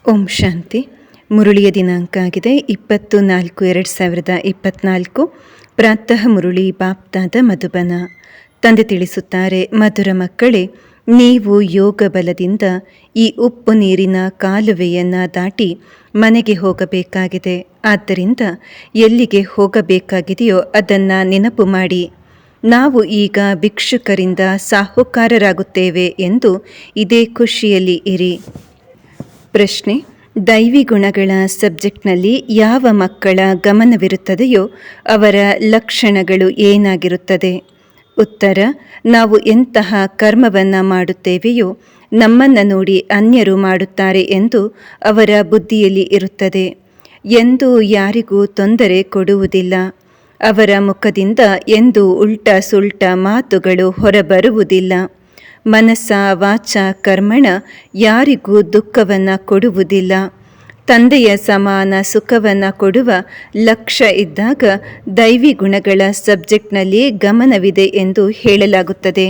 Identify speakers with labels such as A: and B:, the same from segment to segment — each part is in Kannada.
A: ಓಂ ಶಾಂತಿ. ಮುರುಳಿಯ ದಿನಾಂಕ ಆಗಿದೆ 20-4-2024. ಪ್ರಾತಃ ಮುರುಳಿ ಬಾಪ್ತಾದ ಮಧುಬನ. ತಂದೆ ತಿಳಿಸುತ್ತಾರೆ, ಮಧುರ ಮಕ್ಕಳೇ, ನೀವು ಯೋಗ ಬಲದಿಂದ ಈ ಉಪ್ಪು ನೀರಿನ ಕಾಲುವೆಯನ್ನು ದಾಟಿ ಮನೆಗೆ ಹೋಗಬೇಕಾಗಿದೆ. ಆದ್ದರಿಂದ ಎಲ್ಲಿಗೆ ಹೋಗಬೇಕಾಗಿದೆಯೋ ಅದನ್ನು ನೆನಪು ಮಾಡಿ. ನಾವು ಈಗ ಭಿಕ್ಷುಕರಿಂದ ಸಾಹುಕಾರರಾಗುತ್ತೇವೆ ಎಂದು ಇದೇ ಖುಷಿಯಲ್ಲಿ ಇರಿ. ಪ್ರಶ್ನೆ: ದೈವಿ ಗುಣಗಳ ಸಬ್ಜೆಕ್ಟ್ನಲ್ಲಿ ಯಾವ ಮಕ್ಕಳ ಗಮನವಿರುತ್ತದೆಯೋ ಅವರ ಲಕ್ಷಣಗಳು ಏನಾಗಿರುತ್ತದೆ? ಉತ್ತರ: ನಾವು ಎಂತಹ ಕರ್ಮವನ್ನು ಮಾಡುತ್ತೇವೆಯೋ ನಮ್ಮನ್ನು ನೋಡಿ ಅನ್ಯರು ಮಾಡುತ್ತಾರೆ ಎಂದು ಅವರ ಬುದ್ಧಿಯಲ್ಲಿ ಇರುತ್ತದೆ. ಎಂದೂ ಯಾರಿಗೂ ತೊಂದರೆ ಕೊಡುವುದಿಲ್ಲ. ಅವರ ಮುಖದಿಂದ ಎಂದೂ ಉಲ್ಟ ಸುಲ್ಟ ಮಾತುಗಳು ಹೊರಬರುವುದಿಲ್ಲ. ಮನಸ್ಸ ವಾಚ ಕರ್ಮಣ ಯಾರಿಗೂ ದುಃಖವನ್ನು ಕೊಡುವುದಿಲ್ಲ. ತಂದೆಯ ಸಮಾನ ಸುಖವನ್ನು ಕೊಡುವ ಲಕ್ಷ್ಯ ಇದ್ದಾಗ ದೈವಿ ಗುಣಗಳ ಸಬ್ಜೆಕ್ಟ್ನಲ್ಲಿ ಗಮನವಿದೆ ಎಂದು ಹೇಳಲಾಗುತ್ತದೆ.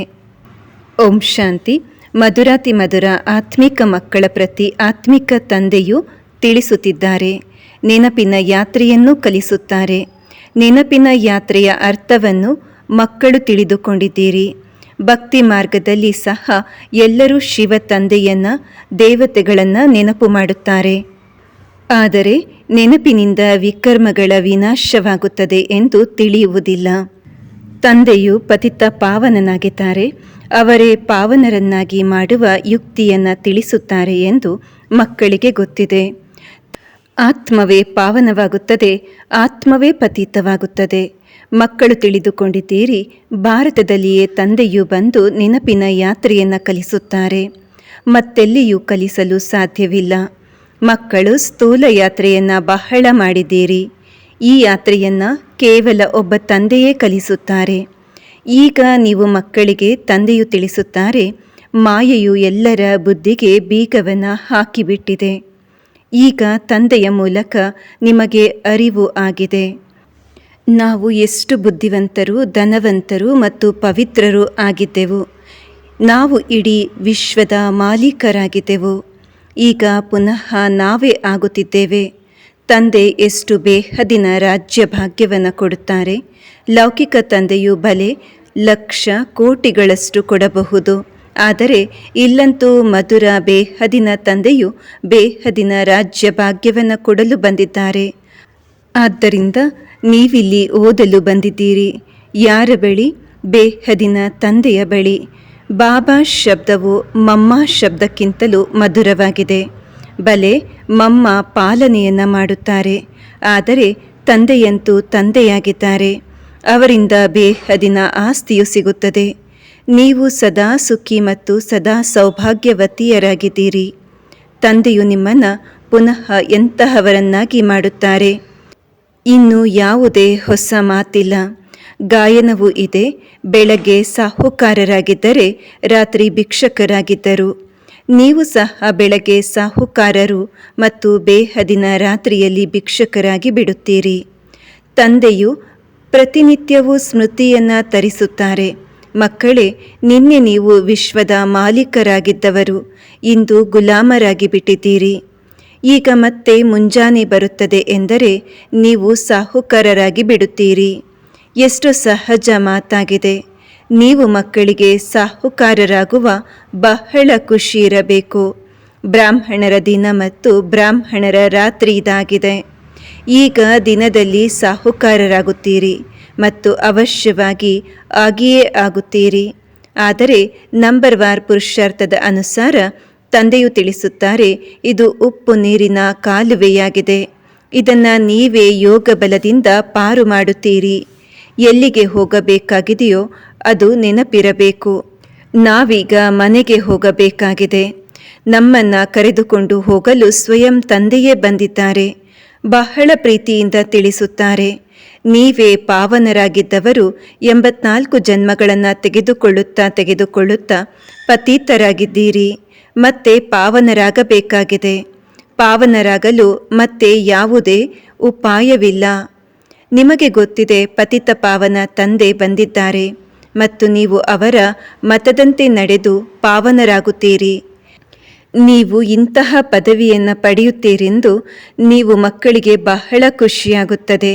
A: ಓಂ ಶಾಂತಿ. ಮಧುರಾತಿ ಮಧುರ ಆತ್ಮಿಕ ಮಕ್ಕಳ ಪ್ರತಿ ಆತ್ಮಿಕ ತಂದೆಯು ತಿಳಿಸುತ್ತಿದ್ದಾರೆ. ನೆನಪಿನ ಯಾತ್ರೆಯನ್ನು ಕಲಿಸುತ್ತಾರೆ. ನೆನಪಿನ ಯಾತ್ರೆಯ ಅರ್ಥವನ್ನು ಮಕ್ಕಳು ತಿಳಿದುಕೊಂಡಿದ್ದೀರಿ. ಭಕ್ತಿ ಮಾರ್ಗದಲ್ಲಿ ಸಹ ಎಲ್ಲರೂ ಶಿವ ತಂದೆಯನ್ನು, ದೇವತೆಗಳನ್ನು ನೆನಪು ಮಾಡುತ್ತಾರೆ. ಆದರೆ ನೆನಪಿನಿಂದ ವಿಕರ್ಮಗಳ ವಿನಾಶವಾಗುತ್ತದೆ ಎಂದು ತಿಳಿಯುವುದಿಲ್ಲ. ತಂದೆಯು ಪತಿತ ಪಾವನನಾಗಿದ್ದಾರೆ. ಅವರೇ ಪಾವನರನ್ನಾಗಿ ಮಾಡುವ ಯುಕ್ತಿಯನ್ನು ತಿಳಿಸುತ್ತಾರೆ ಎಂದು ಮಕ್ಕಳಿಗೆ ಗೊತ್ತಿದೆ. ಆತ್ಮವೇ ಪಾವನವಾಗುತ್ತದೆ, ಆತ್ಮವೇ ಪತಿತವಾಗುತ್ತದೆ. ಮಕ್ಕಳು ತಿಳಿದುಕೊಂಡಿದ್ದೀರಿ. ಭಾರತದಲ್ಲಿಯೇ ತಂದೆಯು ಬಂದು ನೆನಪಿನ ಯಾತ್ರೆಯನ್ನು ಕಲಿಸುತ್ತಾರೆ. ಮತ್ತೆಲ್ಲಿಯೂ ಕಲಿಸಲು ಸಾಧ್ಯವಿಲ್ಲ. ಮಕ್ಕಳು ಸ್ಥೂಲ ಯಾತ್ರೆಯನ್ನು ಬಹಳ ಮಾಡಿದ್ದೀರಿ. ಈ ಯಾತ್ರೆಯನ್ನು ಕೇವಲ ಒಬ್ಬ ತಂದೆಯೇ ಕಲಿಸುತ್ತಾರೆ. ಈಗ ನೀವು ಮಕ್ಕಳಿಗೆ ತಂದೆಯು ತಿಳಿಸುತ್ತಾರೆ, ಮಾಯೆಯು ಎಲ್ಲರ ಬುದ್ಧಿಗೆ ಬೀಗವನ್ನು ಹಾಕಿಬಿಟ್ಟಿದೆ. ಈಗ ತಂದೆಯ ಮೂಲಕ ನಿಮಗೆ ಅರಿವು ಆಗಿದೆ. ನಾವು ಎಷ್ಟು ಬುದ್ಧಿವಂತರು, ಧನವಂತರು ಮತ್ತು ಪವಿತ್ರರು ಆಗಿದ್ದೆವು. ನಾವು ಇಡೀ ವಿಶ್ವದ ಮಾಲೀಕರಾಗಿದ್ದೆವು. ಈಗ ಪುನಃ ನಾವೇ ಆಗುತ್ತಿದ್ದೇವೆ. ತಂದೆ ಎಷ್ಟು ಬೇಹದಿನ ರಾಜ್ಯ ಭಾಗ್ಯವನ್ನು ಕೊಡುತ್ತಾರೆ. ಲೌಕಿಕ ತಂದೆಯು ಬಲೆ ಲಕ್ಷ ಕೋಟಿಗಳಷ್ಟು ಕೊಡಬಹುದು. ಆದರೆ ಇಲ್ಲಂತೂ ಮಧುರ ಬೇಹದಿನ ತಂದೆಯು ಬೇಹದಿನ ರಾಜ್ಯ ಭಾಗ್ಯವನ್ನು ಕೊಡಲು ಬಂದಿದ್ದಾರೆ. ಆದ್ದರಿಂದ ನೀವಿಲ್ಲಿ ಓದಲು ಬಂದಿದ್ದೀರಿ. ಯಾರ ಬಳಿ? ಬೇಹದಿನ ತಂದೆಯ ಬಳಿ. ಬಾಬಾ ಶಬ್ದವು ಮಮ್ಮ ಶಬ್ದಕ್ಕಿಂತಲೂ ಮಧುರವಾಗಿದೆ. ಬಲೆ ಮಮ್ಮ ಪಾಲನೆಯನ್ನು ಮಾಡುತ್ತಾರೆ. ಆದರೆ ತಂದೆಯಂತೂ ತಂದೆಯಾಗಿದ್ದಾರೆ. ಅವರಿಂದ ಬೇಹದಿನ ಆಸ್ತಿಯು ಸಿಗುತ್ತದೆ. ನೀವು ಸದಾ ಸುಖಿ ಮತ್ತು ಸದಾ ಸೌಭಾಗ್ಯವತಿಯರಾಗಿದ್ದೀರಿ. ತಂದೆಯು ನಿಮ್ಮನ್ನು ಪುನಃ ಎಂತಹವರನ್ನಾಗಿ ಮಾಡುತ್ತಾರೆ. ಇನ್ನು ಯಾವುದೇ ಹೊಸ ಮಾತಿಲ್ಲ. ಗಾಯನವೂ ಇದೆ. ಬೆಳಗ್ಗೆ ಸಾಹುಕಾರರಾಗಿದ್ದರೆ ರಾತ್ರಿ ಭಿಕ್ಷಕರಾಗಿದ್ದರು. ನೀವು ಸಹ ಬೆಳಗ್ಗೆ ಸಾಹುಕಾರರು ಮತ್ತು ಬೇಹದಿನ ರಾತ್ರಿಯಲ್ಲಿ ಭಿಕ್ಷಕರಾಗಿ ಬಿಡುತ್ತೀರಿ. ತಂದೆಯು ಪ್ರತಿನಿತ್ಯವೂ ಸ್ಮೃತಿಯನ್ನು ತರಿಸುತ್ತಾರೆ. ಮಕ್ಕಳೇ, ನಿನ್ನೆ ನೀವು ವಿಶ್ವದ ಮಾಲೀಕರಾಗಿದ್ದವರು, ಇಂದು ಗುಲಾಮರಾಗಿ ಬಿಟ್ಟಿದ್ದೀರಿ. ಈಗ ಮತ್ತೆ ಮುಂಜಾನೆ ಬರುತ್ತದೆ ಎಂದರೆ ನೀವು ಸಾಹುಕಾರರಾಗಿ ಬಿಡುತ್ತೀರಿ. ಎಷ್ಟು ಸಹಜ ಮಾತಾಗಿದೆ. ನೀವು ಮಕ್ಕಳಿಗೆ ಸಾಹುಕಾರರಾಗುವ ಬಹಳ ಖುಷಿ ಇರಬೇಕು. ಬ್ರಾಹ್ಮಣರ ದಿನ ಮತ್ತು ಬ್ರಾಹ್ಮಣರ ರಾತ್ರಿ ಇದಾಗಿದೆ. ಈಗ ದಿನದಲ್ಲಿ ಸಾಹುಕಾರರಾಗುತ್ತೀರಿ ಮತ್ತು ಅವಶ್ಯವಾಗಿ ಆಗಿಯೇ ಆಗುತ್ತೀರಿ. ಆದರೆ ನಂಬರ್ ವಾರ್ ಪುರುಷಾರ್ಥದ ಅನುಸಾರ ತಂದೆಯು ತಿಳಿಸುತ್ತಾರೆ, ಇದು ಉಪ್ಪು ನೀರಿನ ಕಾಲುವೆಯಾಗಿದೆ. ಇದನ್ನು ನೀವೇ ಯೋಗ ಬಲದಿಂದ ಪಾರು ಮಾಡುತ್ತೀರಿ. ಎಲ್ಲಿಗೆ ಹೋಗಬೇಕಾಗಿದೆಯೋ ಅದು ನೆನಪಿರಬೇಕು. ನಾವೀಗ ಮನೆಗೆ ಹೋಗಬೇಕಾಗಿದೆ. ನಮ್ಮನ್ನು ಕರೆದುಕೊಂಡು ಹೋಗಲು ಸ್ವಯಂ ತಂದೆಯೇ ಬಂದಿದ್ದಾರೆ. ಬಹಳ ಪ್ರೀತಿಯಿಂದ ತಿಳಿಸುತ್ತಾರೆ, ನೀವೇ ಪಾವನರಾಗಿದ್ದವರು 84 ಜನ್ಮಗಳನ್ನು ತೆಗೆದುಕೊಳ್ಳುತ್ತಾ ಪತೀತರಾಗಿದ್ದೀರಿ. ಮತ್ತೆ ಪಾವನರಾಗಬೇಕಾಗಿದೆ. ಪಾವನರಾಗಲು ಮತ್ತೆ ಯಾವುದೇ ಉಪಾಯವಿಲ್ಲ. ನಿಮಗೆ ಗೊತ್ತಿದೆ, ಪತಿತ ಪಾವನ ತಂದೆ ಬಂದಿದ್ದಾರೆ ಮತ್ತು ನೀವು ಅವರ ಮತದಂತೆ ನಡೆದು ಪಾವನರಾಗುತ್ತೀರಿ. ನೀವು ಇಂತಹ ಪದವಿಯನ್ನು ಪಡೆಯುತ್ತೀರೆಂದು ನೀವು ಮಕ್ಕಳಿಗೆ ಬಹಳ ಖುಷಿಯಾಗುತ್ತದೆ.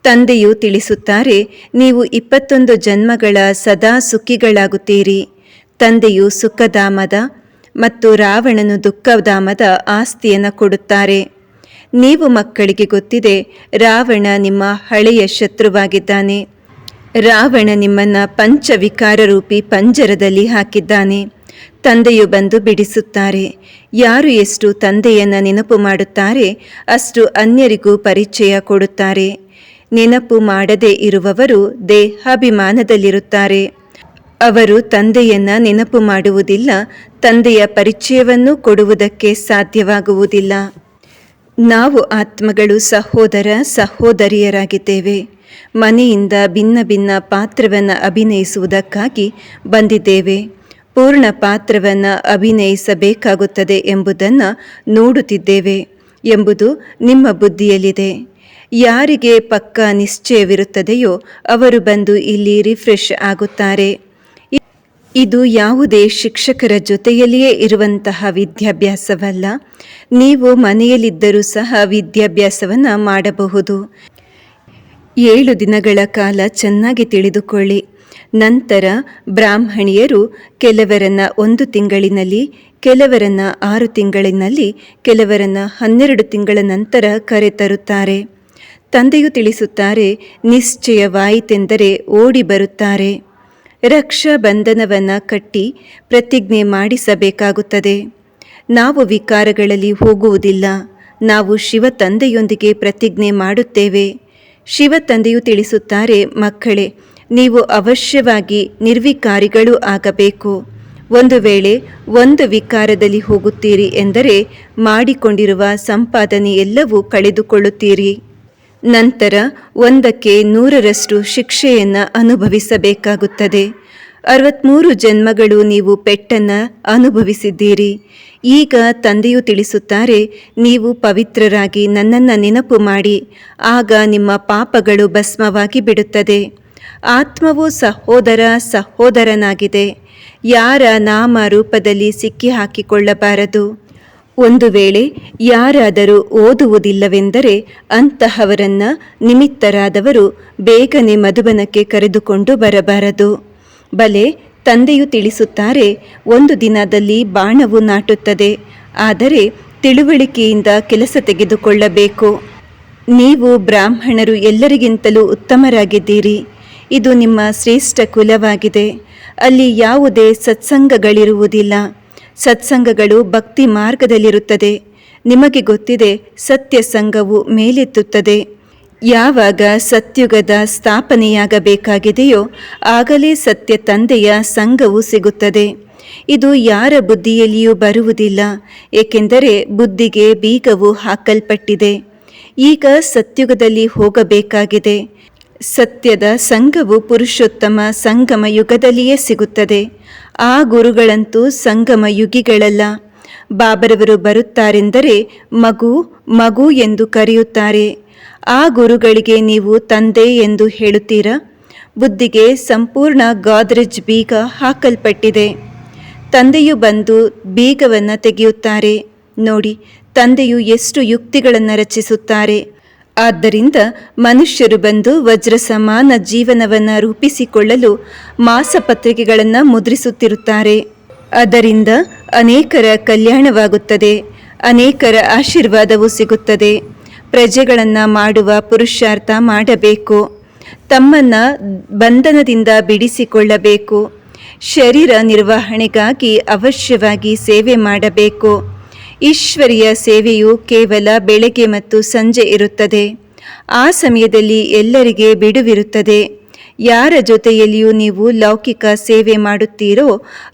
A: ತಂದೆಯು ತಿಳಿಸುತ್ತಾರೆ, ನೀವು 21 ಜನ್ಮಗಳ ಸದಾ ಸುಖಿಗಳಾಗುತ್ತೀರಿ. ತಂದೆಯು ಸುಖಧಾಮದ ಮತ್ತು ರಾವಣನು ದುಃಖಧಾಮದ ಆಸ್ತಿಯನ್ನು ಕೊಡುತ್ತಾರೆ. ನೀವು ಮಕ್ಕಳಿಗೆ ಗೊತ್ತಿದೆ, ರಾವಣ ನಿಮ್ಮ ಹಳೆಯ ಶತ್ರುವಾಗಿದ್ದಾನೆ. ರಾವಣ ನಿಮ್ಮನ್ನು ಪಂಚವಿಕಾರ ರೂಪಿ ಪಂಜರದಲ್ಲಿ ಹಾಕಿದ್ದಾನೆ. ತಂದೆಯು ಬಂದು ಬಿಡಿಸುತ್ತಾರೆ. ಯಾರು ಎಷ್ಟು ತಂದೆಯನ್ನು ನೆನಪು ಮಾಡುತ್ತಾರೆ ಅಷ್ಟು ಅನ್ಯರಿಗೂ ಪರಿಚಯ ಕೊಡುತ್ತಾರೆ. ನೆನಪು ಮಾಡದೇ ಇರುವವರು ದೇಹಾಭಿಮಾನದಲ್ಲಿರುತ್ತಾರೆ. ಅವರು ತಂದೆಯನ್ನು ನೆನಪು ಮಾಡುವುದಿಲ್ಲ, ತಂದೆಯ ಪರಿಚಯವನ್ನು ಕೊಡುವುದಕ್ಕೆ ಸಾಧ್ಯವಾಗುವುದಿಲ್ಲ. ನಾವು ಆತ್ಮಗಳು ಸಹೋದರ ಸಹೋದರಿಯರಾಗಿದ್ದೇವೆ. ಮನೆಯಿಂದ ಭಿನ್ನ ಭಿನ್ನ ಪಾತ್ರವನ್ನು ಅಭಿನಯಿಸುವುದಕ್ಕಾಗಿ ಬಂದಿದ್ದೇವೆ. ಪೂರ್ಣ ಪಾತ್ರವನ್ನು ಅಭಿನಯಿಸಬೇಕಾಗುತ್ತದೆ ಎಂಬುದನ್ನು ನೋಡುತ್ತಿದ್ದೇವೆ ಎಂಬುದು ನಿಮ್ಮ ಬುದ್ಧಿಯಲ್ಲಿದೆ. ಯಾರಿಗೆ ಪಕ್ಕಾ ನಿಶ್ಚಯವಿರುತ್ತದೆಯೋ ಅವರು ಬಂದು ಇಲ್ಲಿ ರಿಫ್ರೆಶ್ ಆಗುತ್ತಾರೆ. ಇದು ಯಾವುದೇ ಶಿಕ್ಷಕರ ಜೊತೆಯಲ್ಲಿಯೇ ಇರುವಂತಹ ವಿದ್ಯಾಭ್ಯಾಸವಲ್ಲ. ನೀವು ಮನೆಯಲ್ಲಿದ್ದರೂ ಸಹ ವಿದ್ಯಾಭ್ಯಾಸವನ್ನು ಮಾಡಬಹುದು. 7 ದಿನಗಳ ಕಾಲ ಚೆನ್ನಾಗಿ ತಿಳಿದುಕೊಳ್ಳಿ. ನಂತರ ಬ್ರಾಹ್ಮಣಿಯರು ಕೆಲವರನ್ನು 1 ತಿಂಗಳಿನಲ್ಲಿ, ಕೆಲವರನ್ನು 6 ತಿಂಗಳಿನಲ್ಲಿ, ಕೆಲವರನ್ನು 12 ತಿಂಗಳ ನಂತರ ಕರೆತರುತ್ತಾರೆ. ತಂದೆಯು ತಿಳಿಸುತ್ತಾರೆ, ನಿಶ್ಚಯವಾಯಿತೆಂದರೆ ಓಡಿ ಬರುತ್ತಾರೆ. ರಕ್ಷಾ ಬಂಧನವನ್ನು ಕಟ್ಟಿ ಪ್ರತಿಜ್ಞೆ ಮಾಡಿಸಬೇಕಾಗುತ್ತದೆ. ನಾವು ವಿಕಾರಗಳಲ್ಲಿ ಹೋಗುವುದಿಲ್ಲ. ನಾವು ಶಿವ ತಂದೆಯೊಂದಿಗೆ ಪ್ರತಿಜ್ಞೆ ಮಾಡುತ್ತೇವೆ. ಶಿವ ತಂದೆಯು ತಿಳಿಸುತ್ತಾರೆ, ಮಕ್ಕಳೇ, ನೀವು ಅವಶ್ಯವಾಗಿ ನಿರ್ವಿಕಾರಿಗಳು ಆಗಬೇಕು. ಒಂದು ವೇಳೆ ಒಂದು ವಿಕಾರದಲ್ಲಿ ಹೋಗುತ್ತೀರಿ ಎಂದರೆ ಮಾಡಿಕೊಂಡಿರುವ ಸಂಪಾದನೆ ಎಲ್ಲವೂ ಕಳೆದುಕೊಳ್ಳುತ್ತೀರಿ. ನಂತರ 100ಕ್ಕೆ 100ರಷ್ಟು ಶಿಕ್ಷೆಯನ್ನು ಅನುಭವಿಸಬೇಕಾಗುತ್ತದೆ. 63 ಜನ್ಮಗಳು ನೀವು ಪೆಟ್ಟನ್ನು ಅನುಭವಿಸಿದ್ದೀರಿ. ಈಗ ತಂದೆಯು ತಿಳಿಸುತ್ತಾರೆ, ನೀವು ಪವಿತ್ರರಾಗಿ ನನ್ನನ್ನು ನೆನಪು ಮಾಡಿ, ಆಗ ನಿಮ್ಮ ಪಾಪಗಳು ಭಸ್ಮವಾಗಿ ಬಿಡುತ್ತದೆ. ಆತ್ಮವು ಸಹೋದರ ಸಹೋದರನಾಗಿದೆ. ಯಾರ ನಾಮ ರೂಪದಲ್ಲಿ ಸಿಕ್ಕಿ ಹಾಕಿಕೊಳ್ಳಬಾರದು. ಒಂದು ವೇಳೆ ಯಾರಾದರೂ ಓದುವುದಿಲ್ಲವೆಂದರೆ ಅಂತಹವರನ್ನು ನಿಮಿತ್ತರಾದವರು ಬೇಗನೆ ಮಧುಬನಕ್ಕೆ ಕರೆದುಕೊಂಡು ಬರಬಾರದು. ಬಲೆ, ತಂದೆಯು ತಿಳಿಸುತ್ತಾರೆ, 1 ದಿನದಲ್ಲಿ ಬಾಣವು ನಾಟುತ್ತದೆ. ಆದರೆ ತಿಳುವಳಿಕೆಯಿಂದ ಕೆಲಸ ತೆಗೆದುಕೊಳ್ಳಬೇಕು. ನೀವು ಬ್ರಾಹ್ಮಣರು ಎಲ್ಲರಿಗಿಂತಲೂ ಉತ್ತಮರಾಗಿದ್ದೀರಿ. ಇದು ನಿಮ್ಮ ಶ್ರೇಷ್ಠ ಕುಲವಾಗಿದೆ. ಅಲ್ಲಿ ಯಾವುದೇ ಸತ್ಸಂಗಗಳಿರುವುದಿಲ್ಲ. ಸತ್ಸಂಗಗಳು ಭಕ್ತಿ ಮಾರ್ಗದಲ್ಲಿರುತ್ತದೆ. ನಿಮಗೆ ಗೊತ್ತಿದೆ, ಸತ್ಯ ಸಂಘವು ಮೇಲೆತ್ತುತ್ತದೆ. ಯಾವಾಗ ಸತ್ಯುಗದ ಸ್ಥಾಪನೆಯಾಗಬೇಕಾಗಿದೆಯೋ ಆಗಲೇ ಸತ್ಯ ತಂದೆಯ ಸಂಘವು ಸಿಗುತ್ತದೆ. ಇದು ಯಾರ ಬುದ್ಧಿಯಲ್ಲಿಯೂ ಬರುವುದಿಲ್ಲ, ಏಕೆಂದರೆ ಬುದ್ಧಿಗೆ ಬೀಗವು ಹಾಕಲ್ಪಟ್ಟಿದೆ. ಈಗ ಸತ್ಯುಗದಲ್ಲಿ ಹೋಗಬೇಕಾಗಿದೆ. ಸತ್ಯದ ಸಂಘವು ಪುರುಷೋತ್ತಮ ಸಂಗಮ ಯುಗದಲ್ಲಿಯೇ ಸಿಗುತ್ತದೆ. ಆ ಗುರುಗಳಂತೂ ಸಂಗಮ ಯುಗಿಗಳಲ್ಲ. ಬಾಬರವರು ಬರುತ್ತಾರೆಂದರೆ ಮಗು ಮಗು ಎಂದು ಕರೆಯುತ್ತಾರೆ. ಆ ಗುರುಗಳಿಗೆ ನೀವು ತಂದೆ ಎಂದು ಹೇಳುತ್ತೀರಾ? ಬುದ್ಧಿಗೆ ಸಂಪೂರ್ಣ ಗಾದ್ರೇಜ್ ಬೀಗ ಹಾಕಲ್ಪಟ್ಟಿದೆ. ತಂದೆಯು ಬಂದು ಬೀಗವನ್ನು ತೆಗೆಯುತ್ತಾರೆ. ನೋಡಿ, ತಂದೆಯು ಎಷ್ಟು ಯುಕ್ತಿಗಳನ್ನು ರಚಿಸುತ್ತಾರೆ. ಆದ್ದರಿಂದ ಮನುಷ್ಯರು ಬಂದು ವಜ್ರ ಸಮಾನ ಜೀವನವನ್ನು ರೂಪಿಸಿಕೊಳ್ಳಲು ಮಾಸಪತ್ರಿಕೆಗಳನ್ನು ಮುದ್ರಿಸುತ್ತಿರುತ್ತಾರೆ. ಅದರಿಂದ ಅನೇಕರ ಕಲ್ಯಾಣವಾಗುತ್ತದೆ, ಅನೇಕರ ಆಶೀರ್ವಾದವೂ ಸಿಗುತ್ತದೆ. ಪ್ರಜೆಗಳನ್ನು ಮಾಡುವ ಪುರುಷಾರ್ಥ ಮಾಡಬೇಕು. ತಮ್ಮನ್ನು ಬಂಧನದಿಂದ ಬಿಡಿಸಿಕೊಳ್ಳಬೇಕು. ಶರೀರ ನಿರ್ವಹಣೆಗಾಗಿ ಅವಶ್ಯವಾಗಿ ಸೇವೆ ಮಾಡಬೇಕು. ಈಶ್ವರಿಯ ಸೇವೆಯು ಕೇವಲ ಬೆಳಗ್ಗೆ ಮತ್ತು ಸಂಜೆ ಇರುತ್ತದೆ. ಆ ಸಮಯದಲ್ಲಿ ಎಲ್ಲರಿಗೆ ಬಿಡುವಿರುತ್ತದೆ. ಯಾರ ಜೊತೆಯಲ್ಲಿಯೂ ನೀವು ಲೌಕಿಕ ಸೇವೆ ಮಾಡುತ್ತೀರೋ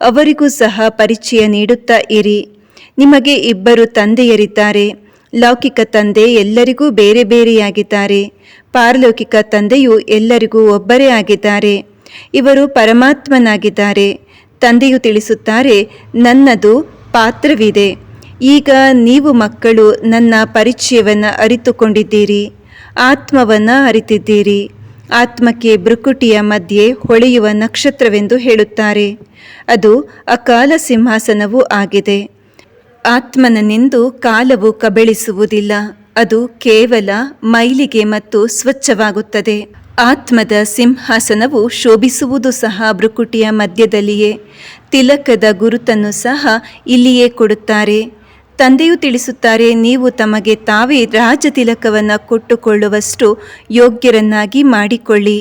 A: ಅವರಿಗೂ ಸಹ ಪರಿಚಯ ನೀಡುತ್ತಾ ಇರಿ. ನಿಮಗೆ 2 ತಂದೆಯರಿದ್ದಾರೆ. ಲೌಕಿಕ ತಂದೆ ಎಲ್ಲರಿಗೂ ಬೇರೆ ಬೇರೆಯಾಗಿದ್ದಾರೆ. ಪಾರಲೌಕಿಕ ತಂದೆಯು ಎಲ್ಲರಿಗೂ ಒಬ್ಬರೇ ಆಗಿದ್ದಾರೆ. ಇವರು ಪರಮಾತ್ಮನಾಗಿದ್ದಾರೆ. ತಂದೆಯು ತಿಳಿಸುತ್ತಾರೆ, ನನ್ನದು ಪಾತ್ರವಿದೆ. ಈಗ ನೀವು ಮಕ್ಕಳು ನನ್ನ ಪರಿಚಯವನ್ನು ಅರಿತುಕೊಂಡಿದ್ದೀರಿ, ಆತ್ಮವನ್ನು ಅರಿತಿದ್ದೀರಿ. ಆತ್ಮಕ್ಕೆ ಭ್ರುಕುಟಿಯ ಮಧ್ಯೆ ಹೊಳೆಯುವ ನಕ್ಷತ್ರವೆಂದು ಹೇಳುತ್ತಾರೆ. ಅದು ಅಕಾಲ ಸಿಂಹಾಸನವೂ ಆಗಿದೆ. ಆತ್ಮನನ್ನೆಂದು ಕಾಲವು ಕಬಳಿಸುವುದಿಲ್ಲ. ಅದು ಕೇವಲ ಮೈಲಿಗೆ ಮತ್ತು ಸ್ವಚ್ಛವಾಗುತ್ತದೆ. ಆತ್ಮದ ಸಿಂಹಾಸನವು ಶೋಭಿಸುವುದು ಸಹ ಭ್ರುಕುಟಿಯ ಮಧ್ಯದಲ್ಲಿಯೇ. ತಿಲಕದ ಗುರುತನ್ನು ಸಹ ಇಲ್ಲಿಯೇ ಕೊಡುತ್ತಾರೆ. ತಂದೆಯು ತಿಳಿಸುತ್ತಾರೆ, ನೀವು ತಮಗೆ ತಾವೇ ರಾಜ ತಿಲಕವನ್ನು ಕೊಟ್ಟುಕೊಳ್ಳುವಷ್ಟು ಯೋಗ್ಯರನ್ನಾಗಿ ಮಾಡಿಕೊಳ್ಳಿ.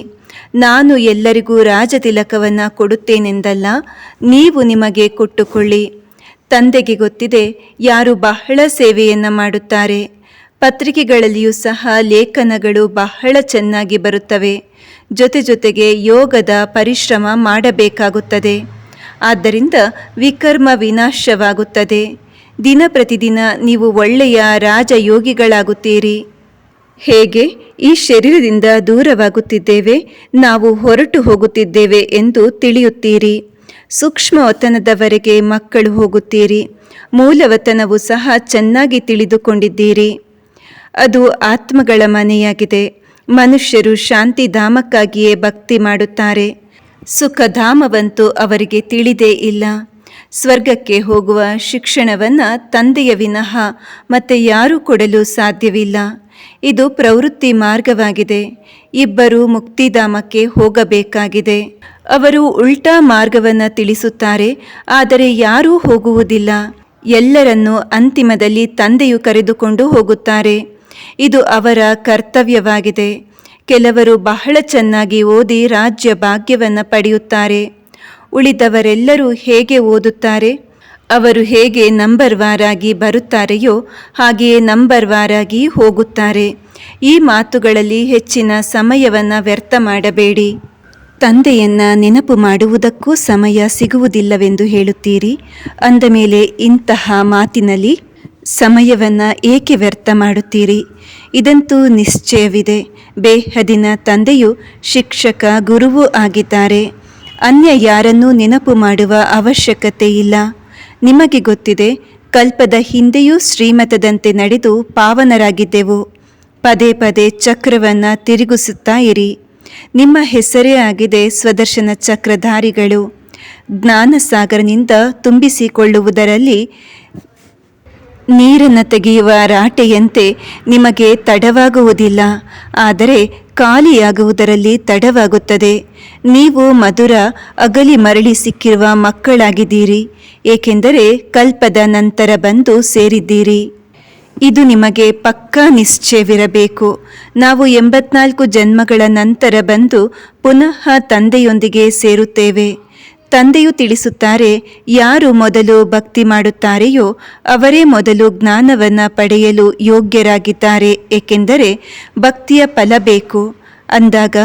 A: ನಾನು ಎಲ್ಲರಿಗೂ ರಾಜ ತಿಲಕವನ್ನು ಕೊಡುತ್ತೇನೆಂದಲ್ಲ, ನೀವು ನಿಮಗೆ ಕೊಟ್ಟುಕೊಳ್ಳಿ. ತಂದೆಗೆ ಗೊತ್ತಿದೆ ಯಾರು ಬಹಳ ಸೇವೆಯನ್ನು ಮಾಡುತ್ತಾರೆ. ಪತ್ರಿಕೆಗಳಲ್ಲಿಯೂ ಸಹ ಲೇಖನಗಳು ಬಹಳ ಚೆನ್ನಾಗಿ ಬರುತ್ತವೆ. ಜೊತೆಗೆ ಯೋಗದ ಪರಿಶ್ರಮ ಮಾಡಬೇಕಾಗುತ್ತದೆ. ಆದ್ದರಿಂದ ವಿಕರ್ಮ ವಿನಾಶವಾಗುತ್ತದೆ. ದಿನ ಪ್ರತಿದಿನ ನೀವು ಒಳ್ಳೆಯ ರಾಜಯೋಗಿಗಳಾಗುತ್ತೀರಿ. ಹೇಗೆ ಈ ಶರೀರದಿಂದ ದೂರವಾಗುತ್ತಿದ್ದೇವೆ, ನಾವು ಹೊರಟು ಹೋಗುತ್ತಿದ್ದೇವೆ ಎಂದು ತಿಳಿಯುತ್ತೀರಿ. ಸೂಕ್ಷ್ಮವತನದವರೆಗೆ ಮಕ್ಕಳು ಹೋಗುತ್ತೀರಿ. ಮೂಲವತನವು ಸಹ ಚೆನ್ನಾಗಿ ತಿಳಿದುಕೊಂಡಿದ್ದೀರಿ. ಅದು ಆತ್ಮಗಳ ಮನೆಯಾಗಿದೆ. ಮನುಷ್ಯರು ಶಾಂತಿಧಾಮಕ್ಕಾಗಿಯೇ ಭಕ್ತಿ ಮಾಡುತ್ತಾರೆ. ಸುಖಧಾಮವಂತೂ ಅವರಿಗೆ ತಿಳಿದೇ ಇಲ್ಲ. ಸ್ವರ್ಗಕ್ಕೆ ಹೋಗುವ ಶಿಕ್ಷಣವನ್ನು ತಂದೆಯ ವಿನಃ ಮತ್ತೆ ಯಾರೂ ಕೊಡಲು ಸಾಧ್ಯವಿಲ್ಲ. ಇದು ಪ್ರವೃತ್ತಿ ಮಾರ್ಗವಾಗಿದೆ. ಇಬ್ಬರು ಮುಕ್ತಿಧಾಮಕ್ಕೆ ಹೋಗಬೇಕಾಗಿದೆ. ಅವರು ಉಲ್ಟಾ ಮಾರ್ಗವನ್ನು ತಿಳಿಸುತ್ತಾರೆ, ಆದರೆ ಯಾರೂ ಹೋಗುವುದಿಲ್ಲ. ಎಲ್ಲರನ್ನೂ ಅಂತಿಮದಲ್ಲಿ ತಂದೆಯು ಕರೆದುಕೊಂಡು ಹೋಗುತ್ತಾರೆ. ಇದು ಅವರ ಕರ್ತವ್ಯವಾಗಿದೆ. ಕೆಲವರು ಬಹಳ ಚೆನ್ನಾಗಿ ಓದಿ ರಾಜ್ಯ ಭಾಗ್ಯವನ್ನು ಪಡೆಯುತ್ತಾರೆ. ಉಳಿದವರೆಲ್ಲರೂ ಹೇಗೆ ಓದುತ್ತಾರೆ? ಅವರು ಹೇಗೆ ನಂಬರ್ ವಾರಾಗಿ ಬರುತ್ತಾರೆಯೋ ಹಾಗೆಯೇ ನಂಬರ್ ವಾರಾಗಿ ಹೋಗುತ್ತಾರೆ. ಈ ಮಾತುಗಳಲ್ಲಿ ಹೆಚ್ಚಿನ ಸಮಯವನ್ನು ವ್ಯರ್ಥ ಮಾಡಬೇಡಿ. ತಂದೆಯನ್ನು ನೆನಪು ಮಾಡುವುದಕ್ಕೂ ಸಮಯ ಸಿಗುವುದಿಲ್ಲವೆಂದು ಹೇಳುತ್ತೀರಿ. ಅಂದ ಮೇಲೆ ಇಂತಹ ಮಾತಿನಲ್ಲಿ ಸಮಯವನ್ನು ಏಕೆ ವ್ಯರ್ಥ ಮಾಡುತ್ತೀರಿ? ಇದಂತೂ ನಿಶ್ಚಯವಿದೆ, ಬೇಹದಿನ ತಂದೆಯು ಶಿಕ್ಷಕ ಗುರುವೂ ಆಗಿದ್ದಾರೆ. ಅನ್ಯ ಯಾರನ್ನೂ ನೆನಪು ಮಾಡುವ ಅವಶ್ಯಕತೆ ಇಲ್ಲ. ನಿಮಗೆ ಗೊತ್ತಿದೆ, ಕಲ್ಪದ ಹಿಂದೆಯೂ ಶ್ರೀಮತದಂತೆ ನಡೆದು ಪಾವನರಾಗಿದ್ದೆವು. ಪದೇ ಪದೇ ಚಕ್ರವನ್ನು ತಿರುಗಿಸುತ್ತಾ ಇರಿ. ನಿಮ್ಮ ಹೆಸರೇ ಆಗಿದೆ ಸ್ವದರ್ಶನ ಚಕ್ರಧಾರಿಗಳು. ಜ್ಞಾನಸಾಗರನಿಂದ ತುಂಬಿಸಿಕೊಳ್ಳುವುದರಲ್ಲಿ ನೀರನ್ನು ತೆಗೆಯುವ ರಾಟೆಯಂತೆ ನಿಮಗೆ ತಡವಾಗುವುದಿಲ್ಲ, ಆದರೆ ಖಾಲಿಯಾಗುವುದರಲ್ಲಿ ತಡವಾಗುತ್ತದೆ. ನೀವು ಮಧುರ ಅಗಲಿ ಮರಳಿ ಸಿಕ್ಕಿರುವ ಮಕ್ಕಳಾಗಿದ್ದೀರಿ, ಏಕೆಂದರೆ ಕಲ್ಪದ ನಂತರ ಬಂದು ಸೇರಿದ್ದೀರಿ. ಇದು ನಿಮಗೆ ಪಕ್ಕಾ ನಿಶ್ಚಯವಿರಬೇಕು. ನಾವು 84 ಜನ್ಮಗಳ ನಂತರ ಬಂದು ಪುನಃ ತಂದೆಯೊಂದಿಗೆ ಸೇರುತ್ತೇವೆ. ತಂದೆಯು ತಿಳಿಸುತ್ತಾರೆ, ಯಾರು ಮೊದಲು ಭಕ್ತಿ ಮಾಡುತ್ತಾರೆಯೋ ಅವರೇ ಮೊದಲು ಜ್ಞಾನವನ್ನು ಪಡೆಯಲು ಯೋಗ್ಯರಾಗಿದ್ದಾರೆ. ಏಕೆಂದರೆ ಭಕ್ತಿಯ ಫಲ ಬೇಕು. ಅಂದಾಗ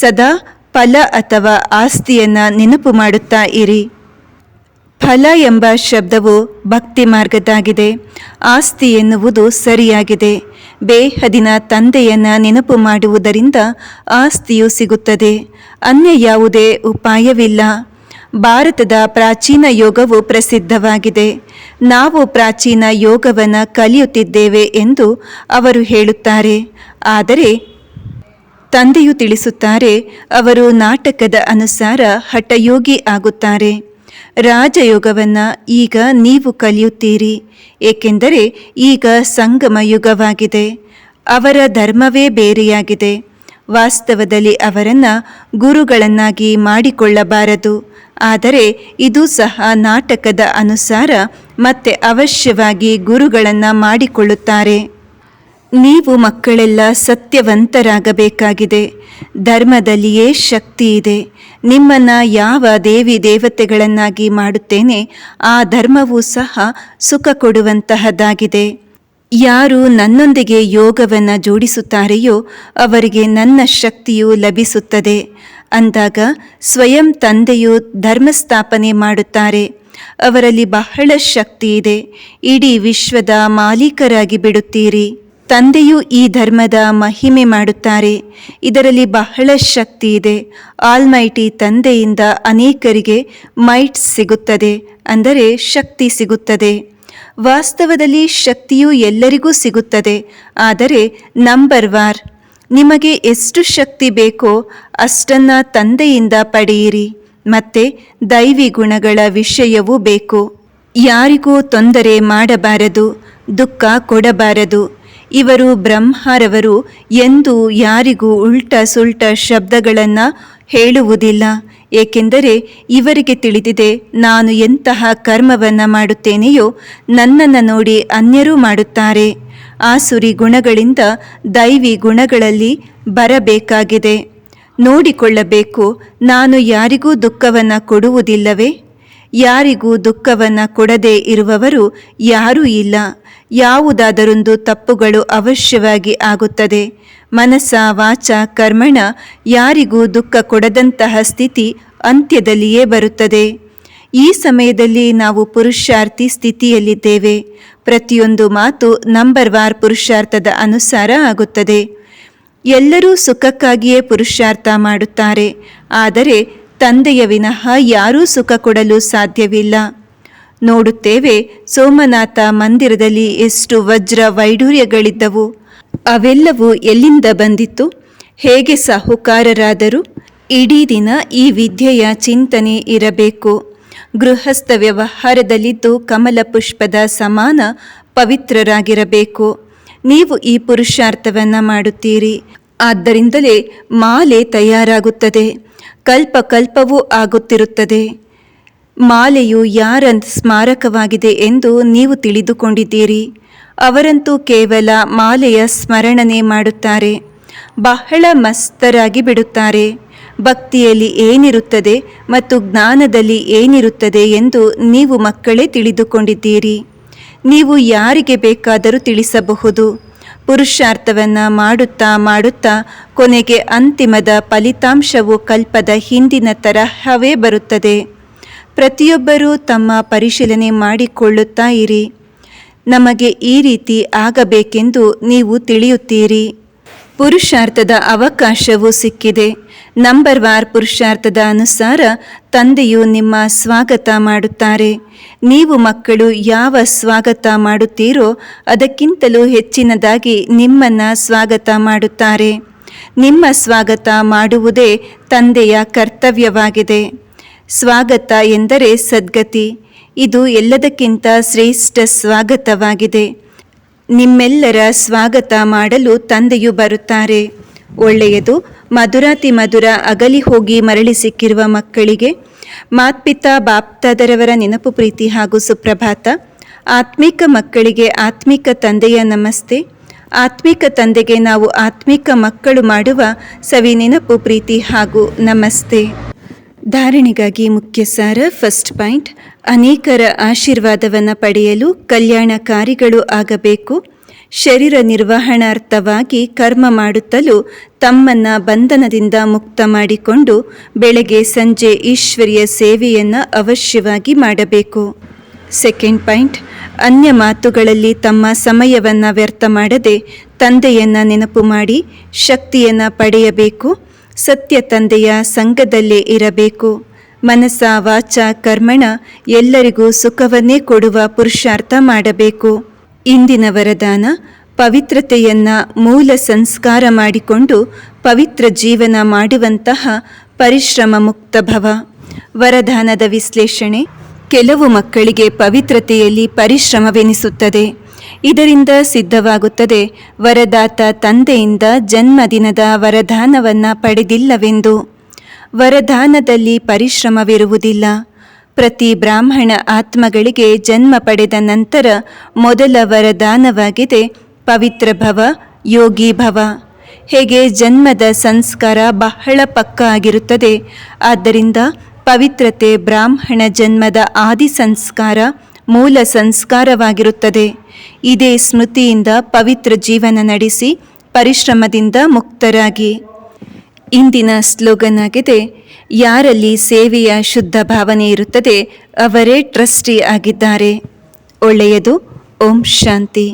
A: ಸದಾ ಫಲ ಅಥವಾ ಆಸ್ತಿಯನ್ನು ನೆನಪು ಮಾಡುತ್ತಾ ಇರಿ. ಫಲ ಎಂಬ ಶಬ್ದವು ಭಕ್ತಿ ಮಾರ್ಗದಾಗಿದೆ. ಆಸ್ತಿ ಎನ್ನುವುದು ಸರಿಯಾಗಿದೆ. ಬೇಹದಿನ ತಂದೆಯನ್ನು ನೆನಪು ಮಾಡುವುದರಿಂದ ಆಸ್ತಿಯು ಸಿಗುತ್ತದೆ. ಅನ್ಯ ಯಾವುದೇ ಉಪಾಯವಿಲ್ಲ. ಭಾರತದ ಪ್ರಾಚೀನ ಯೋಗವು ಪ್ರಸಿದ್ಧವಾಗಿದೆ. ನಾವು ಪ್ರಾಚೀನ ಯೋಗವನ್ನು ಕಲಿಯುತ್ತಿದ್ದೇವೆ ಎಂದು ಅವರು ಹೇಳುತ್ತಾರೆ. ಆದರೆ ತಂದೆಯು ತಿಳಿಸುತ್ತಾರೆ, ಅವರು ನಾಟಕದ ಅನುಸಾರ ಹಠಯೋಗಿ ಆಗುತ್ತಾರೆ. ರಾಜಯೋಗವನ್ನು ಈಗ ನೀವು ಕಲಿಯುತ್ತೀರಿ, ಏಕೆಂದರೆ ಈಗ ಸಂಗಮ ಯುಗವಾಗಿದೆ. ಅವರ ಧರ್ಮವೇ ಬೇರೆಯಾಗಿದೆ. ವಾಸ್ತವದಲ್ಲಿ ಅವರನ್ನು ಗುರುಗಳನ್ನಾಗಿ ಮಾಡಿಕೊಳ್ಳಬಾರದು. ಆದರೆ ಇದು ಸಹ ನಾಟಕದ ಅನುಸಾರ ಮತ್ತೆ ಅವಶ್ಯವಾಗಿ ಗುರುಗಳನ್ನು ಮಾಡಿಕೊಳ್ಳುತ್ತಾರೆ. ನೀವು ಮಕ್ಕಳೆಲ್ಲ ಸತ್ಯವಂತರಾಗಬೇಕಾಗಿದೆ. ಧರ್ಮದಲ್ಲಿಯೇ ಶಕ್ತಿ ಇದೆ. ನಿಮ್ಮನ್ನು ಯಾವ ದೇವಿ ದೇವತೆಗಳನ್ನಾಗಿ ಮಾಡುತ್ತೇನೆ ಆ ಧರ್ಮವೂ ಸಹ ಸುಖ ಕೊಡುವಂತಹದ್ದಾಗಿದೆ. ಯಾರು ನನ್ನೊಂದಿಗೆ ಯೋಗವನ್ನು ಜೋಡಿಸುತ್ತಾರೆಯೋ ಅವರಿಗೆ ನನ್ನ ಶಕ್ತಿಯು ಲಭಿಸುತ್ತದೆ. ಅಂದಾಗ ಸ್ವಯಂ ತಂದೆಯು ಧರ್ಮಸ್ಥಾಪನೆ ಮಾಡುತ್ತಾರೆ. ಅವರಲ್ಲಿ ಬಹಳ ಶಕ್ತಿ ಇದೆ. ಇಡೀ ವಿಶ್ವದ ಮಾಲೀಕರಾಗಿ ಬಿಡುತ್ತೀರಿ. ತಂದೆಯು ಈ ಧರ್ಮದ ಮಹಿಮೆ ಮಾಡುತ್ತಾರೆ. ಇದರಲ್ಲಿ ಬಹಳ ಶಕ್ತಿ ಇದೆ. ಆಲ್ಮೈಟಿ ತಂದೆಯಿಂದ ಅನೇಕರಿಗೆ ಮೈಟ್ ಸಿಗುತ್ತದೆ, ಅಂದರೆ ಶಕ್ತಿ ಸಿಗುತ್ತದೆ. ವಾಸ್ತವದಲ್ಲಿ ಶಕ್ತಿಯು ಎಲ್ಲರಿಗೂ ಸಿಗುತ್ತದೆ, ಆದರೆ ನಂಬರ್ ವಾರ್. ನಿಮಗೆ ಎಷ್ಟು ಶಕ್ತಿ ಬೇಕೋ ಅಷ್ಟನ್ನು ತಂದೆಯಿಂದ ಪಡೆಯಿರಿ. ಮತ್ತೆ ದೈವಿ ಗುಣಗಳ ವಿಷಯವೂ ಬೇಕು. ಯಾರಿಗೂ ತೊಂದರೆ ಮಾಡಬಾರದು, ದುಃಖ ಕೊಡಬಾರದು. ಇವರು ಬ್ರಹ್ಮರವರು ಎಂದೂ ಯಾರಿಗೂ ಉಲ್ಟ ಸುಲ್ಟ ಶಬ್ದಗಳನ್ನು ಹೇಳುವುದಿಲ್ಲ. ಏಕೆಂದರೆ ಇವರಿಗೆ ತಿಳಿದಿದೆ, ನಾನು ಎಂತಹ ಕರ್ಮವನ್ನು ಮಾಡುತ್ತೇನೆಯೋ ನನ್ನನ್ನು ನೋಡಿ ಅನ್ಯರೂ ಮಾಡುತ್ತಾರೆ. ಆಸುರಿ ಗುಣಗಳಿಂದ ದೈವಿ ಗುಣಗಳಲ್ಲಿ ಬರಬೇಕಾಗಿದೆ. ನೋಡಿಕೊಳ್ಳಬೇಕು, ನಾನು ಯಾರಿಗೂ ದುಃಖವನ್ನು ಕೊಡುವುದಿಲ್ಲವೇ? ಯಾರಿಗೂ ದುಃಖವನ್ನು ಕೊಡದೇ ಇರುವವರು ಯಾರೂ ಇಲ್ಲ. ಯಾವುದಾದರೊಂದು ತಪ್ಪುಗಳು ಅವಶ್ಯವಾಗಿ ಆಗುತ್ತದೆ. ಮನಸ್ಸ ವಾಚ ಕರ್ಮಣ ಯಾರಿಗೂ ದುಃಖ ಕೊಡದಂತಹ ಸ್ಥಿತಿ ಅಂತ್ಯದಲ್ಲಿಯೇ ಬರುತ್ತದೆ. ಈ ಸಮಯದಲ್ಲಿ ನಾವು ಪುರುಷಾರ್ಥಿ ಸ್ಥಿತಿಯಲ್ಲಿದ್ದೇವೆ. ಪ್ರತಿಯೊಂದು ಮಾತು ನಂಬರ್ ವಾರ್ ಪುರುಷಾರ್ಥದ ಅನುಸಾರ ಆಗುತ್ತದೆ. ಎಲ್ಲರೂ ಸುಖಕ್ಕಾಗಿಯೇ ಪುರುಷಾರ್ಥ ಮಾಡುತ್ತಾರೆ. ಆದರೆ ತಂದೆಯ ವಿನಃ ಯಾರೂ ಸುಖ ಕೊಡಲು ಸಾಧ್ಯವಿಲ್ಲ. ನೋಡುತ್ತೇವೆ, ಸೋಮನಾಥ ಮಂದಿರದಲ್ಲಿ ಎಷ್ಟು ವಜ್ರ ವೈಡೂರ್ಯಗಳಿದ್ದವು. ಅವೆಲ್ಲವೂ ಎಲ್ಲಿಂದ ಬಂದಿತ್ತು? ಹೇಗೆ ಸಾಹುಕಾರರಾದರು? ಇಡೀ ದಿನ ಈ ವಿದ್ಯೆಯ ಚಿಂತನೆ ಇರಬೇಕು. ಗೃಹಸ್ಥ ವ್ಯವಹಾರದಲ್ಲಿದ್ದು ಕಮಲ ಪುಷ್ಪದ ಸಮಾನ ಪವಿತ್ರರಾಗಿರಬೇಕು. ನೀವು ಈ ಪುರುಷಾರ್ಥವನ್ನು ಮಾಡುತ್ತೀರಿ. ಆದ್ದರಿಂದಲೇ ಮಾಲೆ ತಯಾರಾಗುತ್ತದೆ, ಕಲ್ಪ ಕಲ್ಪವೂ ಆಗುತ್ತಿರುತ್ತದೆ. ಮಾಲೆಯು ಯಾರ ಸ್ಮಾರಕವಾಗಿದೆ ಎಂದು ನೀವು ತಿಳಿದುಕೊಂಡಿದ್ದೀರಿ. ಅವರಂತೂ ಕೇವಲ ಮಾಲೆಯ ಸ್ಮರಣನೆ ಮಾಡುತ್ತಾರೆ, ಬಹಳ ಮಸ್ತರಾಗಿ ಬಿಡುತ್ತಾರೆ. ಭಕ್ತಿಯಲ್ಲಿ ಏನಿರುತ್ತದೆ ಮತ್ತು ಜ್ಞಾನದಲ್ಲಿ ಏನಿರುತ್ತದೆ ಎಂದು ನೀವು ಮಕ್ಕಳೇ ತಿಳಿದುಕೊಂಡಿದ್ದೀರಿ. ನೀವು ಯಾರಿಗೆ ಬೇಕಾದರೂ ತಿಳಿಸಬಹುದು. ಪುರುಷಾರ್ಥವನ್ನು ಮಾಡುತ್ತಾ ಮಾಡುತ್ತಾ ಕೊನೆಗೆ ಅಂತಿಮದ ಫಲಿತಾಂಶವು ಕಲ್ಪದ ಹಿಂದಿನ ತರಹವೇ ಬರುತ್ತದೆ. ಪ್ರತಿಯೊಬ್ಬರೂ ತಮ್ಮ ಪರಿಶೀಲನೆ ಮಾಡಿಕೊಳ್ಳುತ್ತಾ ಇರಿ. ನಮಗೆ ಈ ರೀತಿ ಆಗಬೇಕೆಂದು ನೀವು ತಿಳಿಯುತ್ತೀರಿ. ಪುರುಷಾರ್ಥದ ಅವಕಾಶವೂ ಸಿಕ್ಕಿದೆ. ನಂಬರ್ ವಾರ್ ಪುರುಷಾರ್ಥದ ಅನುಸಾರ ತಂದೆಯು ನಿಮ್ಮ ಸ್ವಾಗತ ಮಾಡುತ್ತಾರೆ. ನೀವು ಮಕ್ಕಳು ಯಾವ ಸ್ವಾಗತ ಮಾಡುತ್ತೀರೋ ಅದಕ್ಕಿಂತಲೂ ಹೆಚ್ಚಿನದಾಗಿ ನಿಮ್ಮನ್ನು ಸ್ವಾಗತ ಮಾಡುತ್ತಾರೆ. ನಿಮ್ಮ ಸ್ವಾಗತ ಮಾಡುವುದೇ ತಂದೆಯ ಕರ್ತವ್ಯವಾಗಿದೆ. ಸ್ವಾಗತ ಎಂದರೆ ಸದ್ಗತಿ. ಇದು ಎಲ್ಲದಕ್ಕಿಂತ ಶ್ರೇಷ್ಠ ಸ್ವಾಗತವಾಗಿದೆ. ನಿಮ್ಮೆಲ್ಲರ ಸ್ವಾಗತ ಮಾಡಲು ತಂದೆಯು ಬರುತ್ತಾರೆ. ಒಳ್ಳೆಯದು. ಮಧುರಾತಿ ಮಧುರ ಅಗಲಿ ಹೋಗಿ ಮರಳಿ ಸಿಕ್ಕಿರುವ ಮಕ್ಕಳಿಗೆ ಮಾತ್ಪಿತಾ ಬಾಪ್ತಾದರವರ ನೆನಪು, ಪ್ರೀತಿ ಹಾಗೂ ಸುಪ್ರಭಾತ. ಆತ್ಮಿಕ ಮಕ್ಕಳಿಗೆ ಆತ್ಮಿಕ ತಂದೆಯ ನಮಸ್ತೆ. ಆತ್ಮಿಕ ತಂದೆಗೆ ನಾವು ಆತ್ಮಿಕ ಮಕ್ಕಳು ಮಾಡುವ ಸವಿ ನೆನಪು, ಪ್ರೀತಿ ಹಾಗೂ ನಮಸ್ತೆ. ಧಾರಣೆಗಾಗಿ ಮುಖ್ಯ ಸಾರ. ಫಸ್ಟ್ ಪಾಯಿಂಟ್, ಅನೇಕರ ಆಶೀರ್ವಾದವನ್ನು ಪಡೆಯಲು ಕಲ್ಯಾಣಕಾರಿಗಳು ಆಗಬೇಕು. ಶರೀರ ನಿರ್ವಹಣಾರ್ಥವಾಗಿ ಕರ್ಮ ಮಾಡುತ್ತಲೂ ತಮ್ಮನ್ನು ಬಂಧನದಿಂದ ಮುಕ್ತ ಮಾಡಿಕೊಂಡು ಬೆಳಗ್ಗೆ ಸಂಜೆ ಈಶ್ವರಿಯ ಸೇವೆಯನ್ನು ಅವಶ್ಯವಾಗಿ ಮಾಡಬೇಕು. ಸೆಕೆಂಡ್ ಪಾಯಿಂಟ್, ಅನ್ಯ ಮಾತುಗಳಲ್ಲಿ ತಮ್ಮ ಸಮಯವನ್ನು ವ್ಯರ್ಥ ಮಾಡದೆ ತಂದೆಯನ್ನು ನೆನಪು ಮಾಡಿ ಶಕ್ತಿಯನ್ನು ಪಡೆಯಬೇಕು. ಸತ್ಯ ತಂದೆಯ ಸಂಘದಲ್ಲೇ ಇರಬೇಕು. ಮನಸ್ಸ ವಾಚ ಕರ್ಮಣ ಎಲ್ಲರಿಗೂ ಸುಖವನ್ನೇ ಕೊಡುವ ಪುರುಷಾರ್ಥ ಮಾಡಬೇಕು. ಇಂದಿನ ವರದಾನ, ಪವಿತ್ರತೆಯನ್ನು ಮೂಲ ಸಂಸ್ಕಾರ ಮಾಡಿಕೊಂಡು ಪವಿತ್ರ ಜೀವನ ಮಾಡುವಂತಹ ಪರಿಶ್ರಮ ಮುಕ್ತ ಭವ. ವರದಾನದ ವಿಶ್ಲೇಷಣೆ. ಕೆಲವು ಮಕ್ಕಳಿಗೆ ಪವಿತ್ರತೆಯಲ್ಲಿ ಪರಿಶ್ರಮವೆನಿಸುತ್ತದೆ. ಇದರಿಂದ ಸಿದ್ಧವಾಗುತ್ತದೆ ವರದಾತ ತಂದೆಯಿಂದ ಜನ್ಮದಿನದ ವರದಾನವನ್ನು ಪಡೆದಿಲ್ಲವೆಂದು. ವರದಾನದಲ್ಲಿ ಪರಿಶ್ರಮವಿರುವುದಿಲ್ಲ. ಪ್ರತಿ ಬ್ರಾಹ್ಮಣ ಆತ್ಮಗಳಿಗೆ ಜನ್ಮ ಪಡೆದ ನಂತರ ಮೊದಲ ವರದಾನವಾಗಿದೆ ಪವಿತ್ರ ಭವ, ಯೋಗಿ ಭವ. ಹೇಗೆ ಜನ್ಮದ ಸಂಸ್ಕಾರ ಬಹಳ ಪಕ್ಕಾ ಆಗಿರುತ್ತದೆ, ಆದ್ದರಿಂದ ಪವಿತ್ರತೆ ಬ್ರಾಹ್ಮಣ ಜನ್ಮದ ಆದಿ ಸಂಸ್ಕಾರ, ಮೂಲ ಸಂಸ್ಕಾರವಾಗಿರುತ್ತದೆ. ಇದೇ ಸ್ಮೃತಿಯಿಂದ ಪವಿತ್ರ ಜೀವನ ನಡೆಸಿ ಪರಿಶ್ರಮದಿಂದ ಮುಕ್ತರಾಗಿ. ಇಂದಿನ ಸ್ಲೋಗನ್ ಆಗಿದೆ, ಯಾರಲ್ಲಿ ಸೇವೆಯ ಶುದ್ಧ ಭಾವನೆ ಇರುತ್ತದೆ ಅವರೇ ಟ್ರಸ್ಟಿ ಆಗಿದ್ದಾರೆ. ಒಳ್ಳೆಯದು. ಓಂ ಶಾಂತಿ.